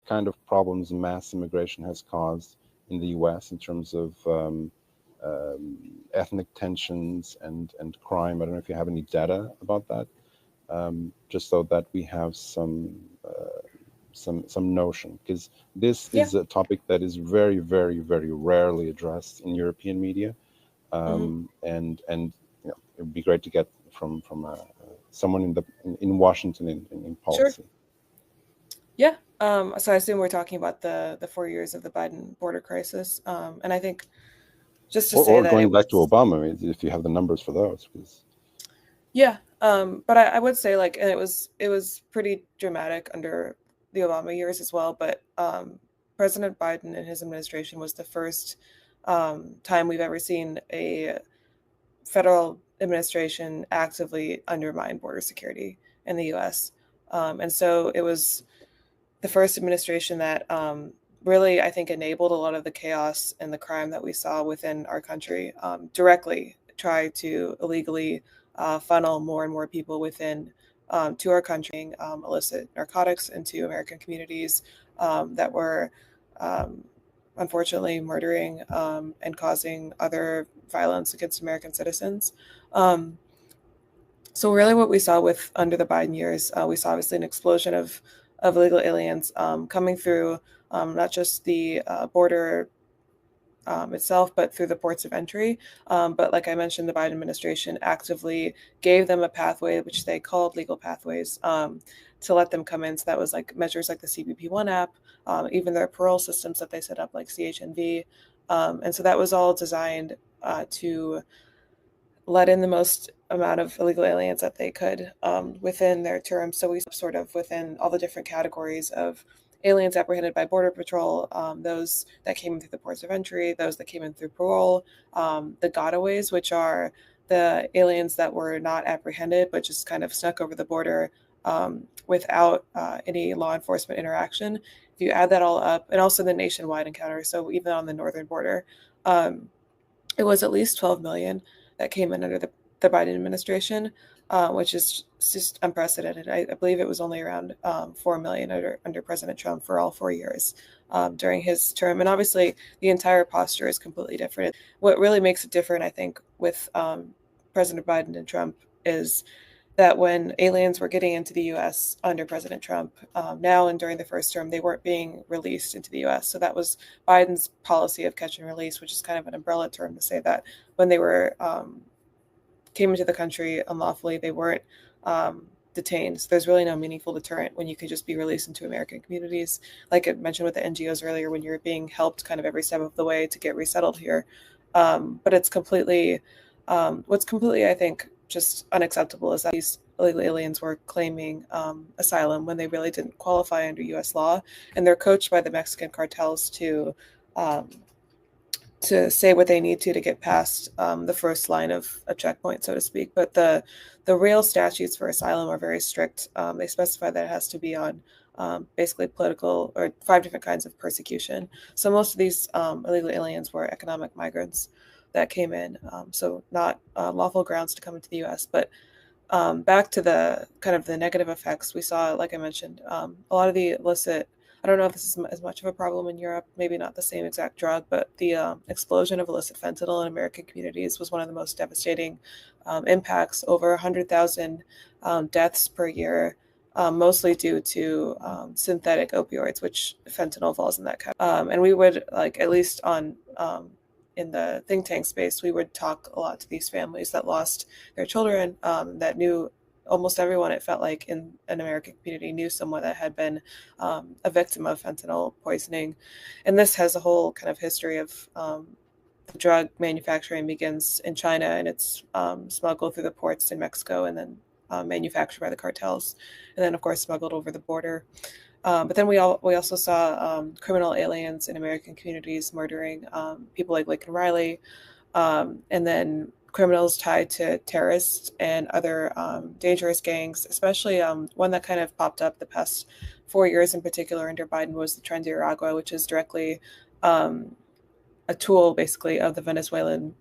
kind of problems mass immigration has caused in the US in terms of ethnic tensions and crime. I don't know if you have any data about that, just so that we have some notion, because this is a topic that is very, very, very rarely addressed in European media, and you know, it would be great to get from someone in Washington in policy. Sure. Yeah. So I assume we're talking about the 4 years of the Biden border crisis, and I think just to say or that going back to Obama, if you have the numbers for those, because yeah. But I would say, like, and it was pretty dramatic under the Obama years as well. But President Biden and his administration was the first time we've ever seen a federal administration actively undermine border security in the U.S. And so it was the first administration that really, I think, enabled a lot of the chaos and the crime that we saw within our country, directly try to illegally funnel more and more people within to our country, illicit narcotics into American communities that were unfortunately murdering and causing other violence against American citizens. So really what we saw with under the Biden years, we saw obviously an explosion of illegal aliens coming through not just the border itself, but through the ports of entry. But like I mentioned, the Biden administration actively gave them a pathway, which they called legal pathways, to let them come in. So that was like measures like the CBP One app, even their parole systems that they set up, like CHNV. And so that was all designed to let in the most amount of illegal aliens that they could within their terms. So we sort of within all the different categories of aliens apprehended by Border Patrol, those that came in through the ports of entry, those that came in through parole, the gotaways, which are the aliens that were not apprehended but just kind of snuck over the border without any law enforcement interaction. If you add that all up, and also the nationwide encounter, so even on the northern border, it was at least 12 million that came in under the Biden administration, which is just unprecedented. I believe it was only around 4 million under President Trump for all 4 years during his term. And obviously, the entire posture is completely different. What really makes it different, I think, with President Biden and Trump is that when aliens were getting into the U.S. under President Trump, now and during the first term, they weren't being released into the U.S. So that was Biden's policy of catch and release, which is kind of an umbrella term to say that when they were came into the country unlawfully, they weren't detained. So there's really no meaningful deterrent when you can just be released into American communities. Like I mentioned with the NGOs earlier, when you're being helped kind of every step of the way to get resettled here. But it's completely, what's completely, I think, just unacceptable is that these illegal aliens were claiming asylum when they really didn't qualify under U.S. law. And they're coached by the Mexican cartels to say what they need to get past the first line of a checkpoint, so to speak. But the real statutes for asylum are very strict. They specify that it has to be on basically political or 5 different kinds of persecution. So most of these illegal aliens were economic migrants that came in. So not lawful grounds to come into the U.S. But back to the kind of the negative effects, we saw, like I mentioned, a lot of the illicit, I don't know if this is as much of a problem in Europe, maybe not the same exact drug, but the explosion of illicit fentanyl in American communities was one of the most devastating impacts. Over 100,000 deaths per year, mostly due to synthetic opioids, which fentanyl falls in that category. And we would, like, at least on in the think tank space, we would talk a lot to these families that lost their children, that knew almost everyone, it felt like, in an American community knew someone that had been a victim of fentanyl poisoning. And this has a whole kind of history of the drug manufacturing begins in China, and it's smuggled through the ports in Mexico and then manufactured by the cartels, and then, of course, smuggled over the border. But then we also saw criminal aliens in American communities murdering people like Lincoln Riley, and then criminals tied to terrorists and other dangerous gangs, especially one that kind of popped up the past 4 years in particular under Biden was the Tren de Aragua, which is directly a tool basically of the Venezuelan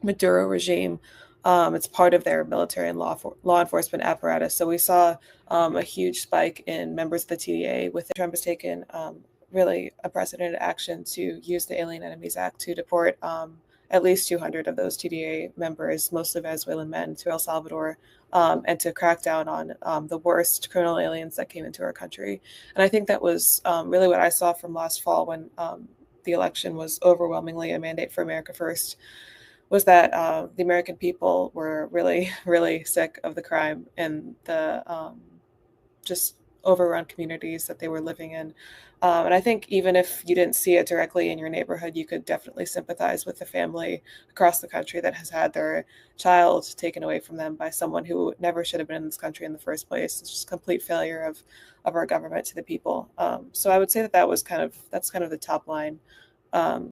Maduro regime It's part of their military and law enforcement apparatus. So we saw a huge spike in members of the TDA. With Trump has taken really a precedented action to use the Alien Enemies Act to deport at least 200 of those TDA members, mostly Venezuelan men, to El Salvador, and to crack down on the worst criminal aliens that came into our country. And I think that was really what I saw from last fall when the election was overwhelmingly a mandate for America First, was that the American people were really, really sick of the crime and the just overrun communities that they were living in. And I think even if you didn't see it directly in your neighborhood, you could definitely sympathize with the family across the country that has had their child taken away from them by someone who never should have been in this country in the first place. It's just a complete failure of our government to the people. So I would say that's kind of the top line.